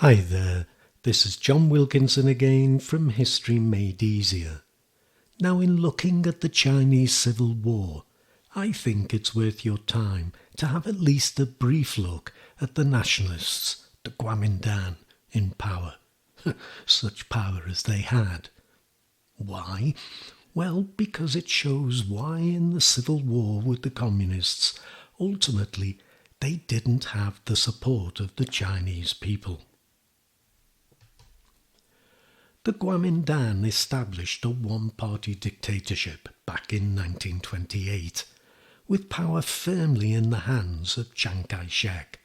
Hi there, this is John Wilkinson again from History Made Easier. Now, in looking at the Chinese Civil War, I think it's worth your time to have at least a brief look at the nationalists, the Guomindang, in power. Such power as they had. Why? Well, because it shows why in the civil war with the communists, ultimately, they didn't have the support of the Chinese people. The Guomindang established a one-party dictatorship back in 1928, with power firmly in the hands of Chiang Kai-shek,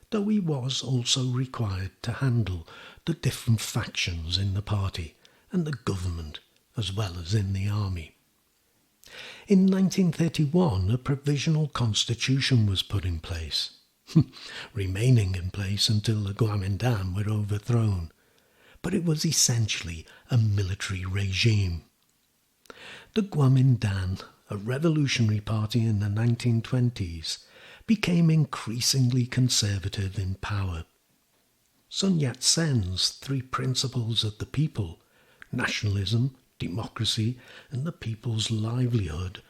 though he was also required to handle the different factions in the party and the government, as well as in the army. In 1931, a provisional constitution was put in place, remaining in place until the Guomindang were overthrown, but it was essentially a military regime. The Guomindang, a revolutionary party in the 1920s, became increasingly conservative in power. Sun Yat-sen's three principles of the people, nationalism, democracy, and the people's livelihood,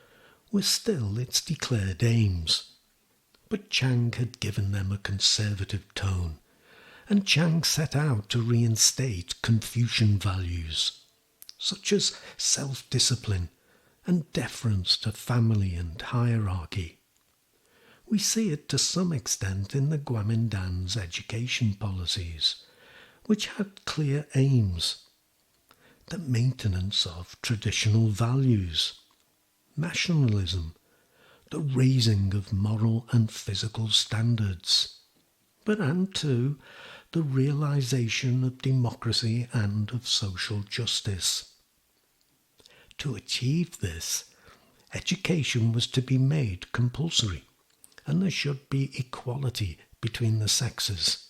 were still its declared aims. But Chiang had given them a conservative tone, and Chiang set out to reinstate Confucian values, such as self-discipline and deference to family and hierarchy. We see it to some extent in the Guomindang's education policies, which had clear aims: the maintenance of traditional values, nationalism, the raising of moral and physical standards, and too, the realization of democracy and of social justice. To achieve this, education was to be made compulsory, and there should be equality between the sexes.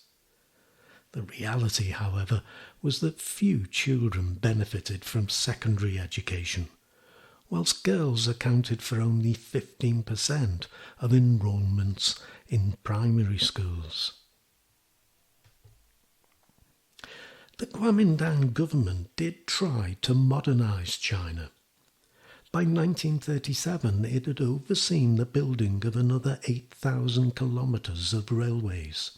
The reality, however, was that few children benefited from secondary education, whilst girls accounted for only 15% of enrolments in primary schools. The Guomindang government did try to modernise China. By 1937 it had overseen the building of another 8,000 kilometres of railways,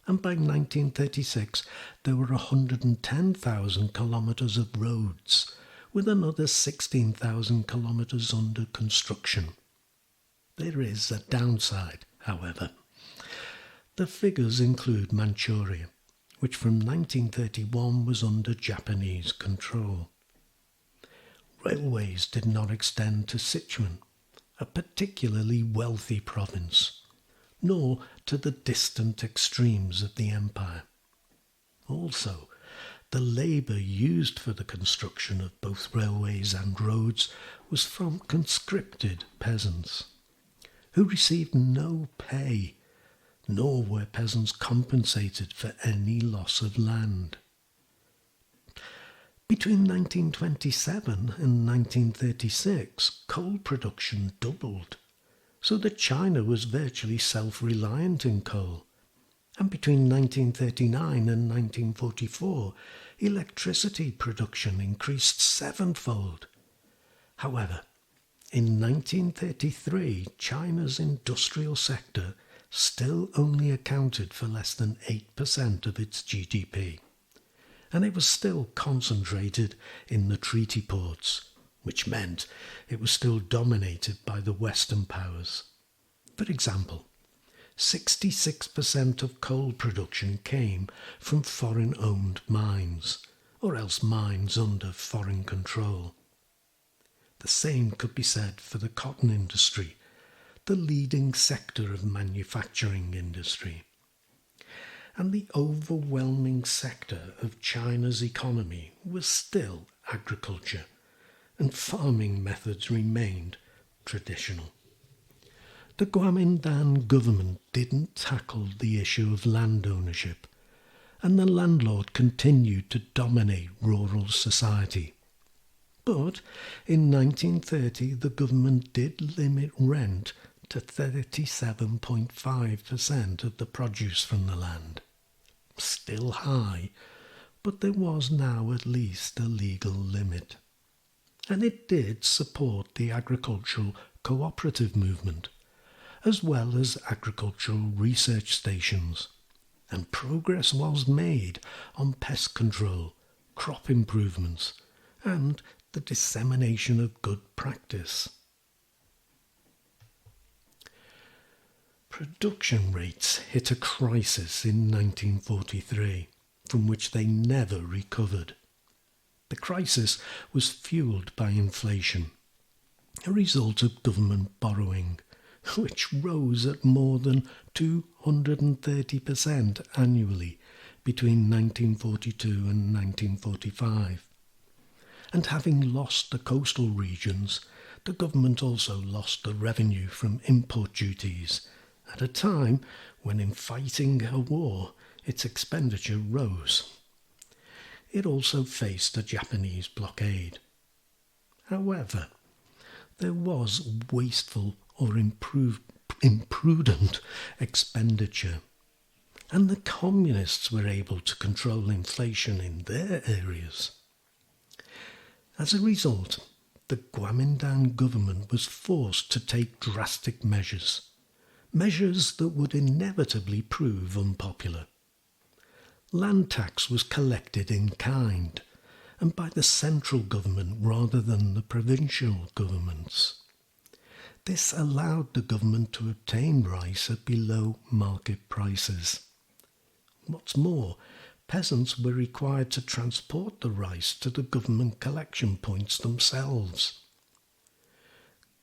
and by 1936 there were 110,000 kilometres of roads, with another 16,000 kilometres under construction. There is a downside, however. The figures include Manchuria, which from 1931 was under Japanese control. Railways did not extend to Sichuan, a particularly wealthy province, nor to the distant extremes of the empire. Also, the labour used for the construction of both railways and roads was from conscripted peasants, who received no pay, nor were peasants compensated for any loss of land. Between 1927 and 1936, coal production doubled, so that China was virtually self-reliant in coal, and between 1939 and 1944, electricity production increased sevenfold. However, in 1933, China's industrial sector still only accounted for less than 8% of its GDP, and it was still concentrated in the treaty ports, which meant it was still dominated by the Western powers. For example, 66% of coal production came from foreign-owned mines, or else mines under foreign control. The same could be said for the cotton industry, the leading sector of manufacturing industry. And the overwhelming sector of China's economy was still agriculture, and farming methods remained traditional. The Guomindang government didn't tackle the issue of land ownership, and the landlord continued to dominate rural society. But in 1930 the government did limit rent to 37.5% of the produce from the land. still high, but there was now at least a legal limit. And it did support the agricultural cooperative movement, as well as agricultural research stations, and progress was made on pest control, crop improvements, and the dissemination of good practice. Production rates hit a crisis in 1943, from which they never recovered. The crisis was fueled by inflation, a result of government borrowing, which rose at more than 230% annually between 1942 and 1945. And having lost the coastal regions, the government also lost the revenue from import duties, at a time when in fighting a war its expenditure rose. It also faced a Japanese blockade. However, there was wasteful or imprudent expenditure, and the communists were able to control inflation in their areas. As a result, the Guomindang government was forced to take drastic measures that would inevitably prove unpopular. Land tax was collected in kind, and by the central government rather than the provincial governments. This allowed the government to obtain rice at below market prices. What's more, peasants were required to transport the rice to the government collection points themselves.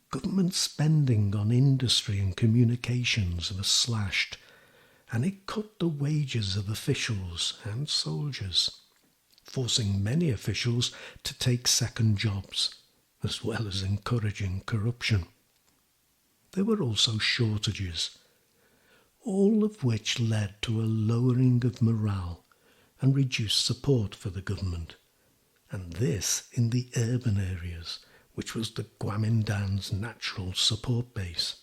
Government spending on industry and communications was slashed, and it cut the wages of officials and soldiers, forcing many officials to take second jobs, as well as encouraging corruption. There were also shortages, all of which led to a lowering of morale and reduced support for the government, and this in the urban areas, which was the Guomindang's natural support base.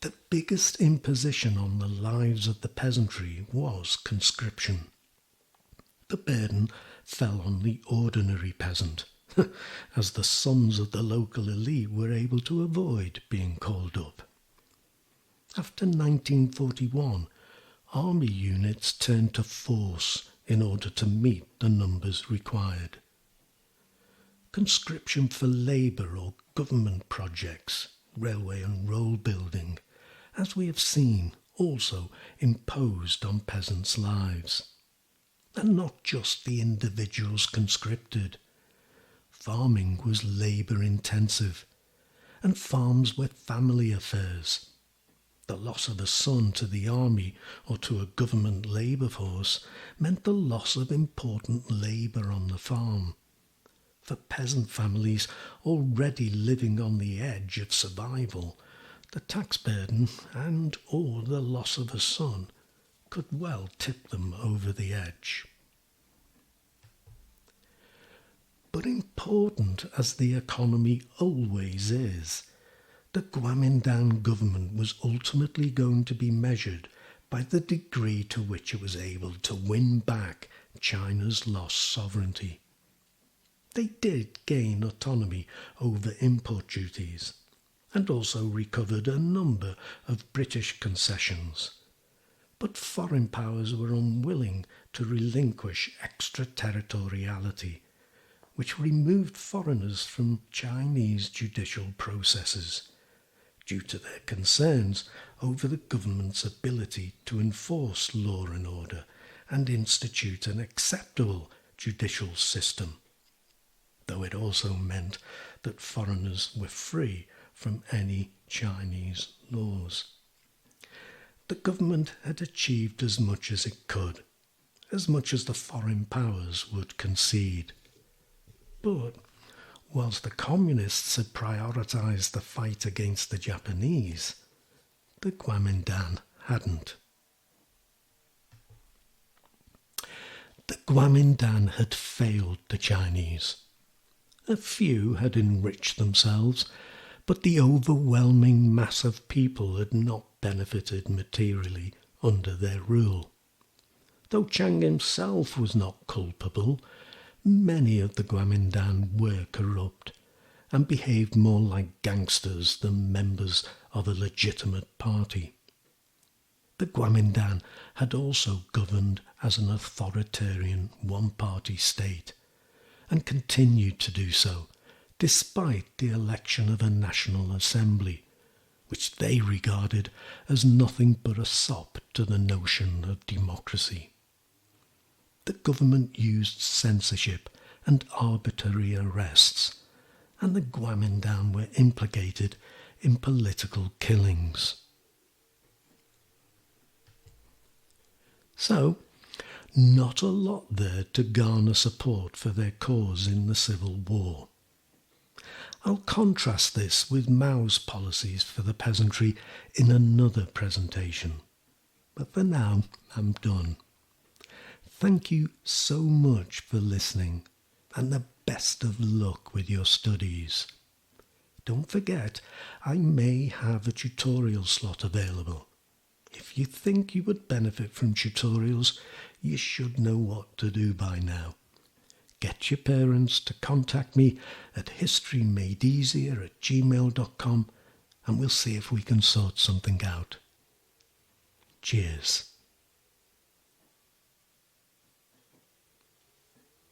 The biggest imposition on the lives of the peasantry was conscription. The burden fell on the ordinary peasant, as the sons of the local elite were able to avoid being called up. After 1941, army units turned to force in order to meet the numbers required. Conscription for labour or government projects, railway and road building, as we have seen, also imposed on peasants' lives. And not just the individuals conscripted. Farming was labour intensive, and farms were family affairs. The loss of a son to the army or to a government labour force meant the loss of important labour on the farm. For peasant families already living on the edge of survival, the tax burden and or the loss of a son could well tip them over the edge. But important as the economy always is, the Guomindang government was ultimately going to be measured by the degree to which it was able to win back China's lost sovereignty. They did gain autonomy over import duties, and also recovered a number of British concessions. But foreign powers were unwilling to relinquish extraterritoriality, which removed foreigners from Chinese judicial processes, due to their concerns over the government's ability to enforce law and order and institute an acceptable judicial system, though it also meant that foreigners were free from any Chinese laws. The government had achieved as much as it could, as much as the foreign powers would concede. But whilst the communists had prioritised the fight against the Japanese, the Guomindang hadn't. The Guomindang had failed the Chinese. A few had enriched themselves, but the overwhelming mass of people had not benefited materially under their rule. Though Chang himself was not culpable, many of the Guomindang were corrupt and behaved more like gangsters than members of a legitimate party. The Guomindang had also governed as an authoritarian one-party state and continued to do so despite the election of a National Assembly, which they regarded as nothing but a sop to the notion of democracy. The government used censorship and arbitrary arrests, and the Guomindang were implicated in political killings. So, not a lot there to garner support for their cause in the Civil War. I'll contrast this with Mao's policies for the peasantry in another presentation. But for now, I'm done. Thank you so much for listening, and the best of luck with your studies. Don't forget, I may have a tutorial slot available. If you think you would benefit from tutorials, you should know what to do by now. Get your parents to contact me at historymadeeasier@gmail.com and we'll see if we can sort something out. Cheers.